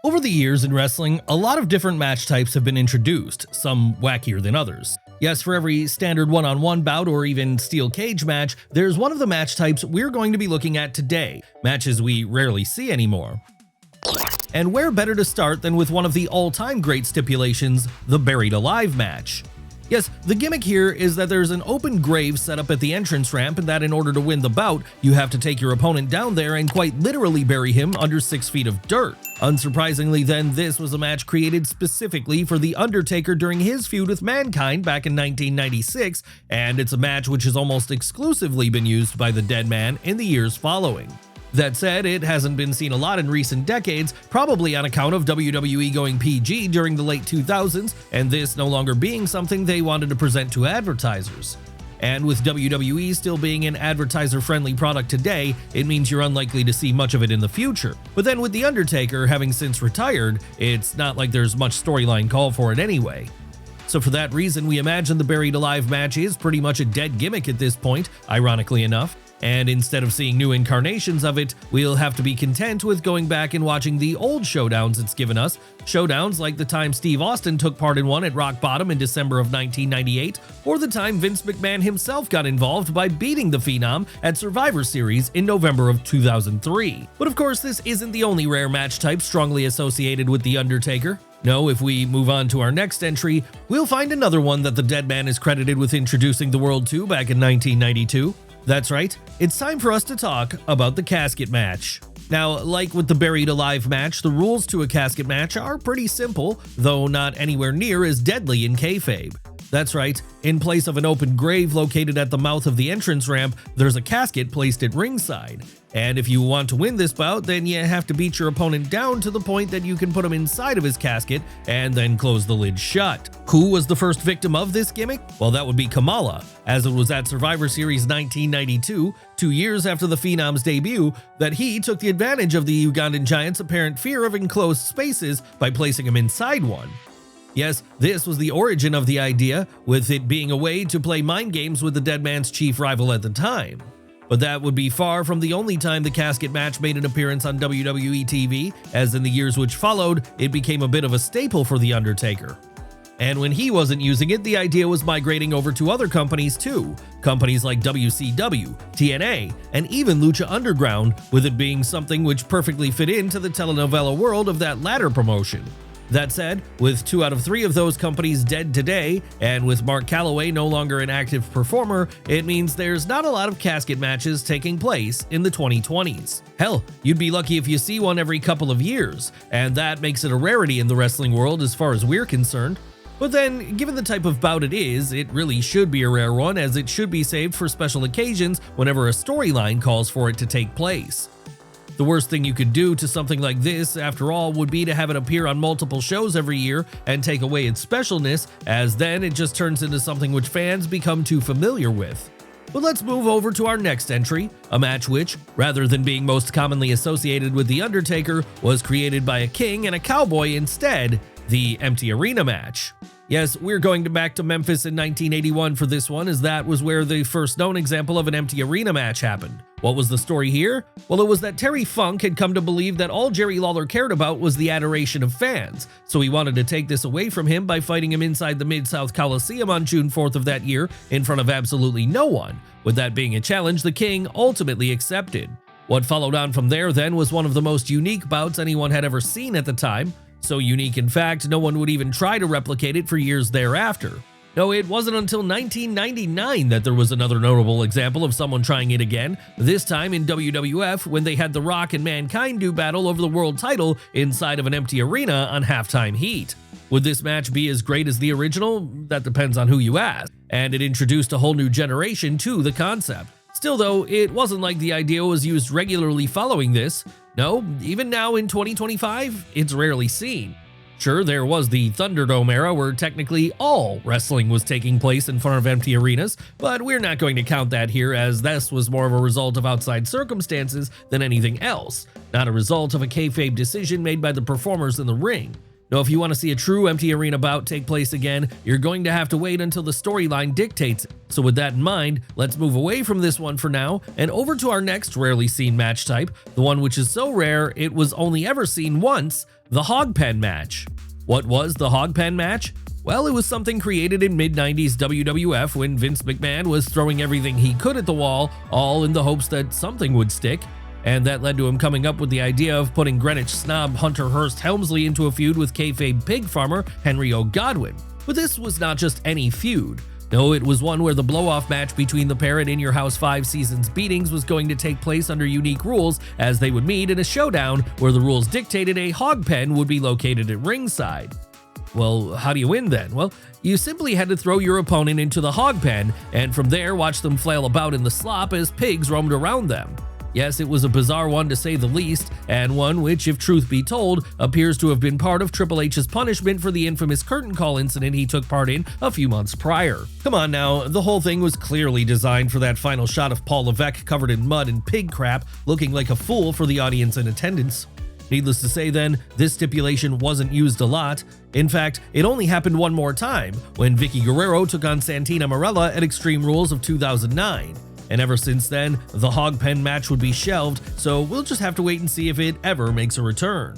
Over the years in wrestling, a lot of different match types have been introduced, some wackier than others. Yes, for every standard one-on-one bout or even steel cage match, there's one of the match types we're going to be looking at today, matches we rarely see anymore. And where better to start than with one of the all-time great stipulations, the Buried Alive match. Yes, the gimmick here is that there's an open grave set up at the entrance ramp and that in order to win the bout, you have to take your opponent down there and quite literally bury him under 6 feet of dirt. Unsurprisingly then, this was a match created specifically for The Undertaker during his feud with Mankind back in 1996, and it's a match which has almost exclusively been used by the dead man in the years following. That said, it hasn't been seen a lot in recent decades, probably on account of WWE going PG during the late 2000s, and this no longer being something they wanted to present to advertisers. And with WWE still being an advertiser-friendly product today, it means you're unlikely to see much of it in the future. But then with The Undertaker having since retired, it's not like there's much storyline call for it anyway. So for that reason, we imagine the Buried Alive match is pretty much a dead gimmick at this point, ironically enough. And instead of seeing new incarnations of it, we'll have to be content with going back and watching the old showdowns it's given us. Showdowns like the time Steve Austin took part in one at Rock Bottom in December of 1998, or the time Vince McMahon himself got involved by beating the Phenom at Survivor Series in November of 2003. But of course, this isn't the only rare match type strongly associated with The Undertaker. No, if we move on to our next entry, we'll find another one that the dead man is credited with introducing the world to back in 1992. That's right, it's time for us to talk about the casket match. Now, like with the Buried Alive match, the rules to a casket match are pretty simple, though not anywhere near as deadly in kayfabe. That's right, in place of an open grave located at the mouth of the entrance ramp, there's a casket placed at ringside. And if you want to win this bout, then you have to beat your opponent down to the point that you can put him inside of his casket and then close the lid shut. Who was the first victim of this gimmick? Well, that would be Kamala, as it was at Survivor Series 1992, 2 years after the Phenom's debut, that he took the advantage of the Ugandan giant's apparent fear of enclosed spaces by placing him inside one. Yes, this was the origin of the idea, with it being a way to play mind games with the dead man's chief rival at the time. But that would be far from the only time the casket match made an appearance on WWE TV, as in the years which followed, it became a bit of a staple for The Undertaker. And when he wasn't using it, the idea was migrating over to other companies too, companies like WCW, TNA, and even Lucha Underground, with it being something which perfectly fit into the telenovela world of that latter promotion. That said, with 2 out of 3 of those companies dead today, and with Mark Calloway no longer an active performer, it means there's not a lot of casket matches taking place in the 2020s. Hell, you'd be lucky if you see one every couple of years, and that makes it a rarity in the wrestling world as far as we're concerned. But then, given the type of bout it is, it really should be a rare one, as it should be saved for special occasions whenever a storyline calls for it to take place. The worst thing you could do to something like this, after all, would be to have it appear on multiple shows every year and take away its specialness, as then it just turns into something which fans become too familiar with. But let's move over to our next entry, a match which, rather than being most commonly associated with The Undertaker, was created by a king and a cowboy instead, the Empty Arena match. Yes, we're going back to Memphis in 1981 for this one, as that was where the first known example of an empty arena match happened. What was the story here? Well, it was that Terry Funk had come to believe that all Jerry Lawler cared about was the adoration of fans, so he wanted to take this away from him by fighting him inside the Mid-South Coliseum on June 4th of that year in front of absolutely no one. With that being a challenge, the king ultimately accepted. What followed on from there then was one of the most unique bouts anyone had ever seen at the time. So unique, in fact, no one would even try to replicate it for years thereafter. No, it wasn't until 1999 that there was another notable example of someone trying it again, this time in WWF when they had The Rock and Mankind do battle over the world title inside of an empty arena on Halftime Heat. Would this match be as great as the original? That depends on who you ask, and it introduced a whole new generation to the concept. Still though, it wasn't like the idea was used regularly following this. No, even now in 2025, it's rarely seen. Sure, there was the Thunderdome era where technically all wrestling was taking place in front of empty arenas, but we're not going to count that here, as this was more of a result of outside circumstances than anything else, not a result of a kayfabe decision made by the performers in the ring. Now, if you want to see a true empty arena bout take place again, you're going to have to wait until the storyline dictates it. So with that in mind, let's move away from this one for now and over to our next rarely seen match type, the one which is so rare it was only ever seen once the Hogpen Match. What was the Hogpen Match? Well, it was something created in mid-90s WWF when Vince McMahon was throwing everything he could at the wall, all in the hopes that something would stick. And that led to him coming up with the idea of putting Greenwich snob Hunter Hearst Helmsley into a feud with kayfabe pig farmer Henry O'Godwin. But this was not just any feud. No, it was one where the blow-off match between the pair at In Your House 5 Seasons Beatings was going to take place under unique rules, as they would meet in a showdown where the rules dictated a hog pen would be located at ringside. Well, how do you win then? Well, you simply had to throw your opponent into the hog pen, and from there watch them flail about in the slop as pigs roamed around them. Yes, it was a bizarre one to say the least, and one which, if truth be told, appears to have been part of Triple H's punishment for the infamous curtain call incident he took part in a few months prior. Come on now, the whole thing was clearly designed for that final shot of Paul Levesque covered in mud and pig crap, looking like a fool for the audience in attendance. Needless to say then, this stipulation wasn't used a lot. In fact, it only happened one more time, when Vicky Guerrero took on Santina Marella at Extreme Rules of 2009. And ever since then, the Hogpen match would be shelved, so we'll just have to wait and see if it ever makes a return.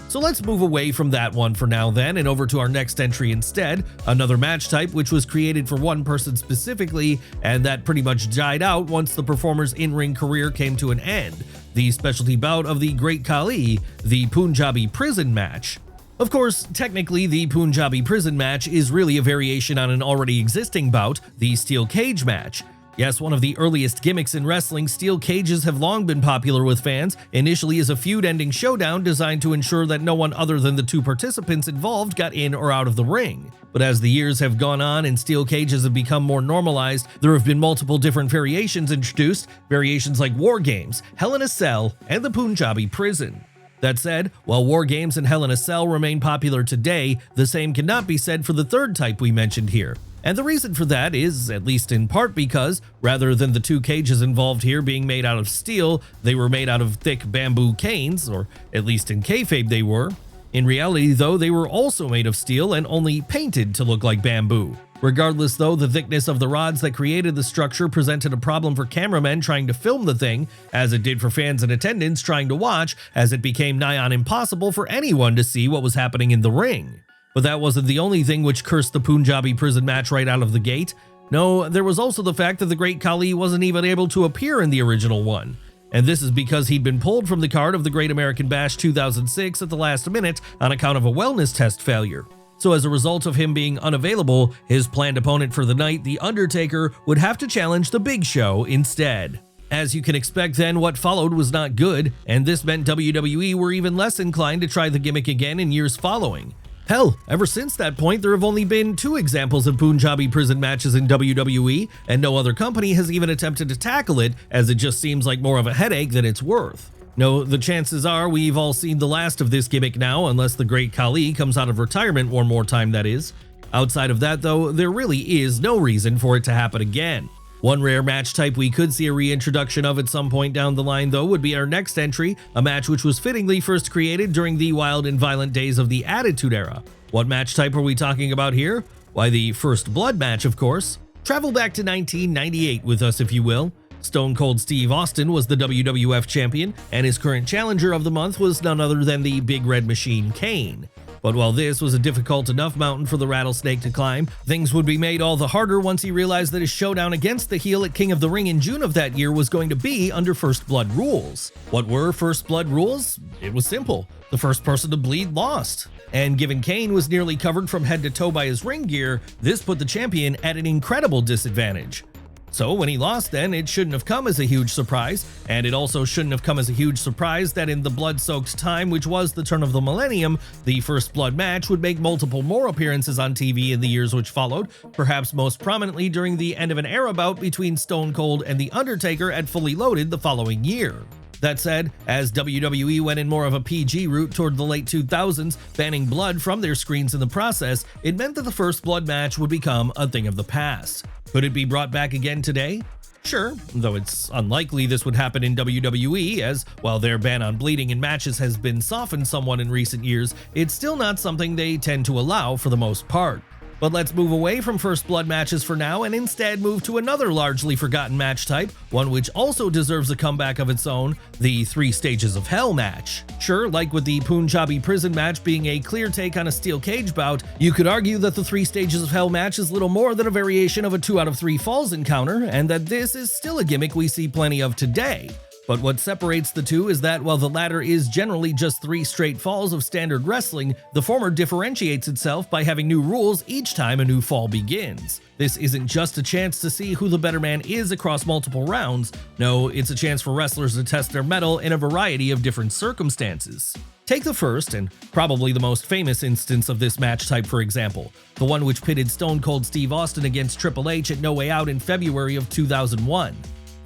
So let's move away from that one for now then and over to our next entry instead, another match type which was created for one person specifically, and that pretty much died out once the performer's in-ring career came to an end, the specialty bout of the Great Khali, the Punjabi prison match. Of course, technically the Punjabi prison match is really a variation on an already existing bout, the steel cage match. Yes, one of the earliest gimmicks in wrestling, steel cages have long been popular with fans, initially as a feud-ending showdown designed to ensure that no one other than the two participants involved got in or out of the ring. But as the years have gone on and steel cages have become more normalized, there have been multiple different variations introduced, variations like War Games, Hell in a Cell, and the Punjabi prison. That said, while War Games and Hell in a Cell remain popular today, the same cannot be said for the third type we mentioned here. And the reason for that is, at least in part because, rather than the two cages involved here being made out of steel, they were made out of thick bamboo canes, or at least in kayfabe they were. In reality though, they were also made of steel and only painted to look like bamboo. Regardless though, the thickness of the rods that created the structure presented a problem for cameramen trying to film the thing, as it did for fans in attendance trying to watch, as it became nigh on impossible for anyone to see what was happening in the ring. But that wasn't the only thing which cursed the Punjabi prison match right out of the gate. No, there was also the fact that the Great Khali wasn't even able to appear in the original one. And this is because he'd been pulled from the card of the Great American Bash 2006 at the last minute on account of a wellness test failure. So as a result of him being unavailable, his planned opponent for the night, The Undertaker, would have to challenge The Big Show instead. As you can expect then, what followed was not good, and this meant WWE were even less inclined to try the gimmick again in years following. Hell, ever since that point, there have only been 2 examples of Punjabi prison matches in WWE, and no other company has even attempted to tackle it, as it just seems like more of a headache than it's worth. No, the chances are we've all seen the last of this gimmick now, unless the Great Khali comes out of retirement one more time, that is. Outside of that though, there really is no reason for it to happen again. One rare match type we could see a reintroduction of at some point down the line though would be our next entry, a match which was fittingly first created during the wild and violent days of the Attitude Era. What match type are we talking about here? Why, the First Blood match, of course. Travel back to 1998 with us, if you will. Stone Cold Steve Austin was the WWF champion, and his current challenger of the month was none other than the Big Red Machine Kane. But while this was a difficult enough mountain for the Rattlesnake to climb, things would be made all the harder once he realized that his showdown against the heel at King of the Ring in June of that year was going to be under First Blood rules. What were First Blood rules? It was simple. The first person to bleed lost. And given Kane was nearly covered from head to toe by his ring gear, this put the champion at an incredible disadvantage. So when he lost then, it shouldn't have come as a huge surprise, and it also shouldn't have come as a huge surprise that in the blood-soaked time which was the turn of the millennium, the First Blood match would make multiple more appearances on TV in the years which followed, perhaps most prominently during the end of an era bout between Stone Cold and The Undertaker at Fully Loaded the following year. That said, as WWE went in more of a PG route toward the late 2000s, banning blood from their screens in the process, it meant that the First Blood match would become a thing of the past. Could it be brought back again today? Sure, though it's unlikely this would happen in WWE, as while their ban on bleeding in matches has been softened somewhat in recent years, it's still not something they tend to allow for the most part. But let's move away from first blood matches for now and instead move to another largely forgotten match type, one which also deserves a comeback of its own, the 3 Stages of Hell match. Sure, like with the Punjabi prison match being a clear take on a steel cage bout, you could argue that the 3 Stages of Hell match is little more than a variation of a 2 out of 3 falls encounter, and that this is still a gimmick we see plenty of today. But what separates the two is that while the latter is generally just 3 straight falls of standard wrestling, the former differentiates itself by having new rules each time a new fall begins. This isn't just a chance to see who the better man is across multiple rounds, no, it's a chance for wrestlers to test their mettle in a variety of different circumstances. Take the first, and probably the most famous instance of this match type for example, the one which pitted Stone Cold Steve Austin against Triple H at No Way Out in February of 2001.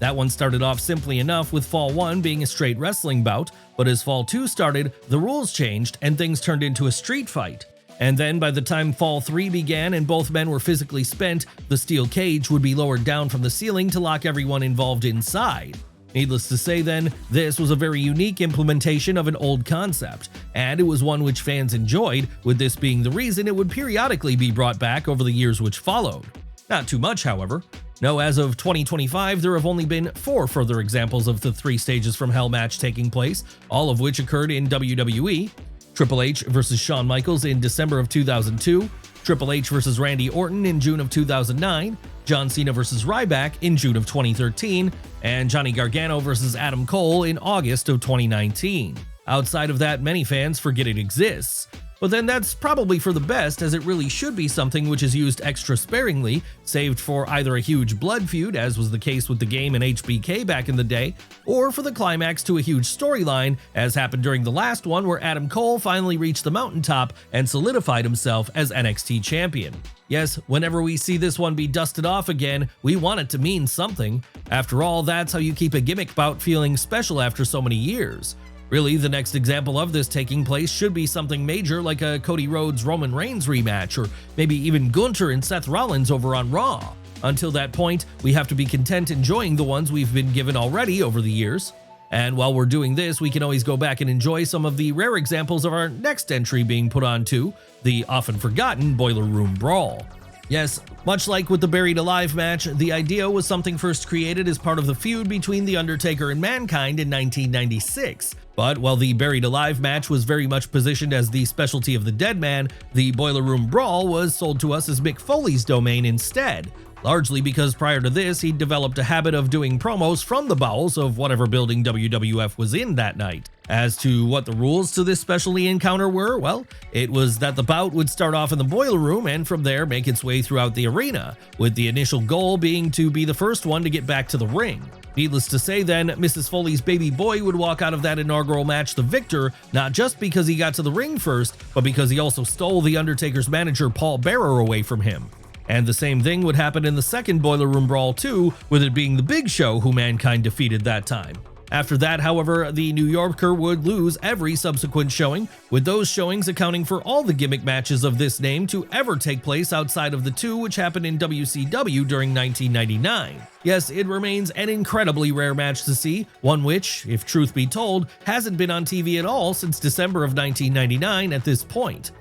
That one started off simply enough with Fall 1 being a straight wrestling bout, but as Fall 2 started, the rules changed and things turned into a street fight. And then by the time Fall 3 began and both men were physically spent, the steel cage would be lowered down from the ceiling to lock everyone involved inside. Needless to say then, this was a very unique implementation of an old concept, and it was one which fans enjoyed, with this being the reason it would periodically be brought back over the years which followed. Not too much, however. No, as of 2025, there have only been 4 further examples of the 3 Stages from Hell match taking place, all of which occurred in WWE. Triple H vs. Shawn Michaels in December of 2002, Triple H vs. Randy Orton in June of 2009, John Cena vs. Ryback in June of 2013, and Johnny Gargano vs. Adam Cole in August of 2019. Outside of that, many fans forget it exists. But then that's probably for the best, as it really should be something which is used extra sparingly, saved for either a huge blood feud, as was the case with the game and HBK back in the day, or for the climax to a huge storyline, as happened during the last one where Adam Cole finally reached the mountaintop and solidified himself as NXT champion. Yes, whenever we see this one be dusted off again, we want it to mean something. After all, that's how you keep a gimmick bout feeling special after so many years. Really, the next example of this taking place should be something major like a Cody Rhodes-Roman Reigns rematch, or maybe even Gunther and Seth Rollins over on Raw. Until that point, we have to be content enjoying the ones we've been given already over the years. And while we're doing this, we can always go back and enjoy some of the rare examples of our next entry being put on too, the often forgotten Boiler Room Brawl. Yes, much like with the Buried Alive match, the idea was something first created as part of the feud between The Undertaker and Mankind in 1996. But while the Buried Alive match was very much positioned as the specialty of the Dead Man, the Boiler Room Brawl was sold to us as Mick Foley's domain instead, largely because prior to this he'd developed a habit of doing promos from the bowels of whatever building WWF was in that night. As to what the rules to this specialty encounter were, well, it was that the bout would start off in the boiler room and from there make its way throughout the arena, with the initial goal being to be the first one to get back to the ring. Needless to say then, Mrs. Foley's baby boy would walk out of that inaugural match the victor, not just because he got to the ring first, but because he also stole The Undertaker's manager Paul Bearer away from him. And the same thing would happen in the second Boiler Room Brawl too, with it being the Big Show who Mankind defeated that time. After that, however, the New Yorker would lose every subsequent showing, with those showings accounting for all the gimmick matches of this name to ever take place outside of the 2 which happened in WCW during 1999. Yes, it remains an incredibly rare match to see, one which, if truth be told, hasn't been on TV at all since December of 1999 at this point.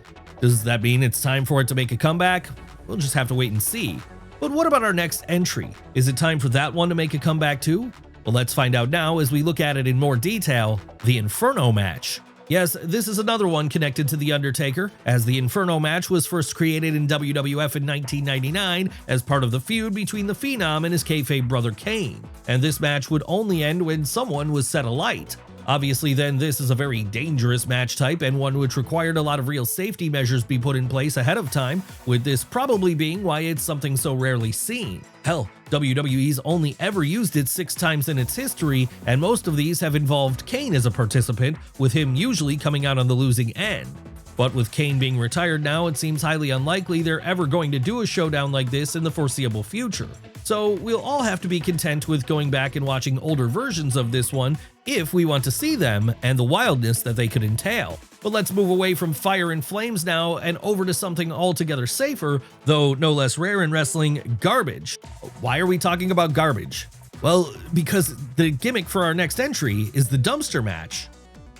Does that mean it's time for it to make a comeback? We'll just have to wait and see. But what about our next entry? Is it time for that one to make a comeback too? Well, let's find out now as we look at it in more detail, the Inferno Match. Yes, this is another one connected to The Undertaker, as the Inferno Match was first created in WWF in 1999 as part of the feud between the Phenom and his kayfabe brother Kane, and this match would only end when someone was set alight. Obviously then, this is a very dangerous match type and one which required a lot of real safety measures be put in place ahead of time, with this probably being why it's something so rarely seen. Hell, WWE's only ever used it 6 times in its history, and most of these have involved Kane as a participant, with him usually coming out on the losing end. But with Kane being retired now, it seems highly unlikely they're ever going to do a showdown like this in the foreseeable future. So we'll all have to be content with going back and watching older versions of this one if we want to see them and the wildness that they could entail. But let's move away from fire and flames now and over to something altogether safer, though no less rare in wrestling, garbage. Why are we talking about garbage? Well, because the gimmick for our next entry is the dumpster match.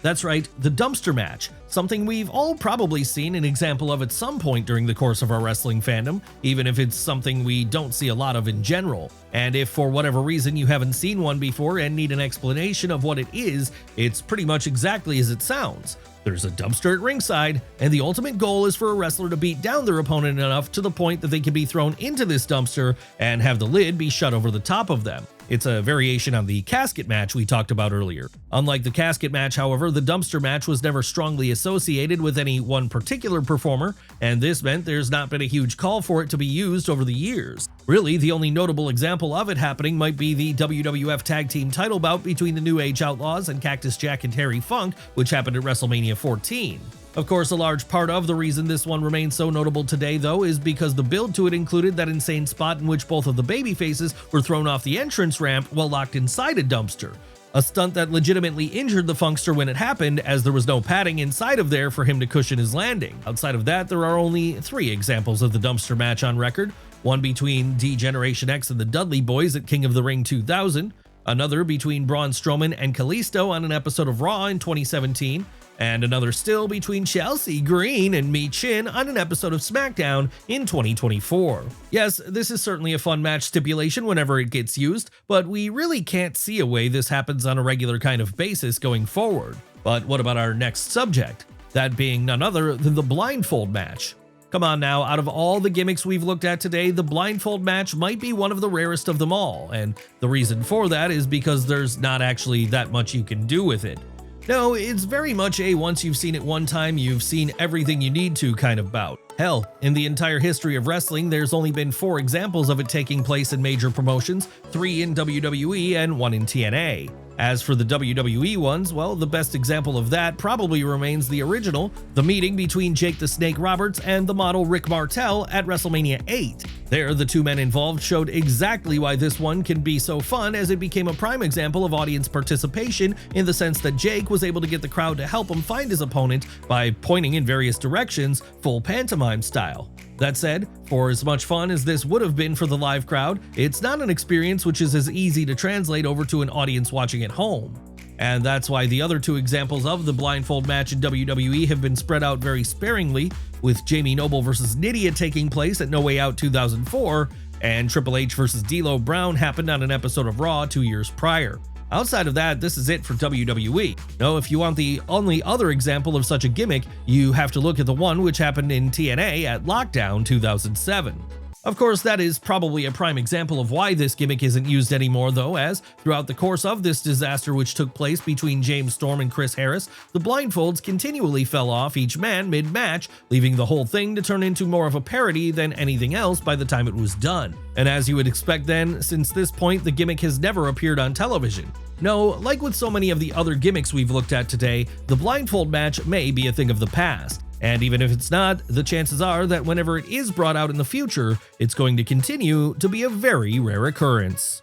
That's right, the dumpster match, something we've all probably seen an example of at some point during the course of our wrestling fandom, even if it's something we don't see a lot of in general. And if for whatever reason you haven't seen one before and need an explanation of what it is, it's pretty much exactly as it sounds. There's a dumpster at ringside, and the ultimate goal is for a wrestler to beat down their opponent enough to the point that they can be thrown into this dumpster and have the lid be shut over the top of them. It's a variation on the casket match we talked about earlier. Unlike the casket match, however, the dumpster match was never strongly associated with any one particular performer, and this meant there's not been a huge call for it to be used over the years. Really, the only notable example of it happening might be the WWF Tag Team title bout between the New Age Outlaws and Cactus Jack and Terry Funk, which happened at WrestleMania 14. Of course, a large part of the reason this one remains so notable today, though, is because the build to it included that insane spot in which both of the babyfaces were thrown off the entrance ramp while locked inside a dumpster. A stunt that legitimately injured the Funkster when it happened, as there was no padding inside of there for him to cushion his landing. Outside of that, there are only 3 examples of the dumpster match on record, one between D-Generation X and the Dudley Boys at King of the Ring 2000, another between Braun Strowman and Kalisto on an episode of Raw in 2017, and another still between Chelsea Green and Mi Chin on an episode of SmackDown in 2024. Yes, this is certainly a fun match stipulation whenever it gets used, but we really can't see a way this happens on a regular kind of basis going forward. But what about our next subject? That being none other than the Blindfold Match. Come on now, out of all the gimmicks we've looked at today, the Blindfold Match might be one of the rarest of them all, and the reason for that is because there's not actually that much you can do with it. No, it's very much a once you've seen it one time, you've seen everything you need to kind of bout. Hell, in the entire history of wrestling, there's only been 4 examples of it taking place in major promotions, 3 in WWE and 1 in TNA. As for the WWE ones, well, the best example of that probably remains the original, the meeting between Jake the Snake Roberts and the model Rick Martel at WrestleMania 8. There, the 2 men involved showed exactly why this one can be so fun, as it became a prime example of audience participation in the sense that Jake was able to get the crowd to help him find his opponent by pointing in various directions, full pantomime style. That said, for as much fun as this would have been for the live crowd, it's not an experience which is as easy to translate over to an audience watching at home. And that's why the other 2 examples of the Blindfold Match in WWE have been spread out very sparingly, with Jamie Noble vs. Nydia taking place at No Way Out 2004, and Triple H vs. D'Lo Brown happened on an episode of Raw 2 years prior. Outside of that, this is it for WWE. No, if you want the only other example of such a gimmick, you have to look at the one which happened in TNA at Lockdown 2007. Of course, that is probably a prime example of why this gimmick isn't used anymore, though, as throughout the course of this disaster which took place between James Storm and Chris Harris, the blindfolds continually fell off each man mid-match, leaving the whole thing to turn into more of a parody than anything else by the time it was done. And as you would expect then, since this point the gimmick has never appeared on television. No, like with so many of the other gimmicks we've looked at today, the blindfold match may be a thing of the past. And even if it's not, the chances are that whenever it is brought out in the future, it's going to continue to be a very rare occurrence.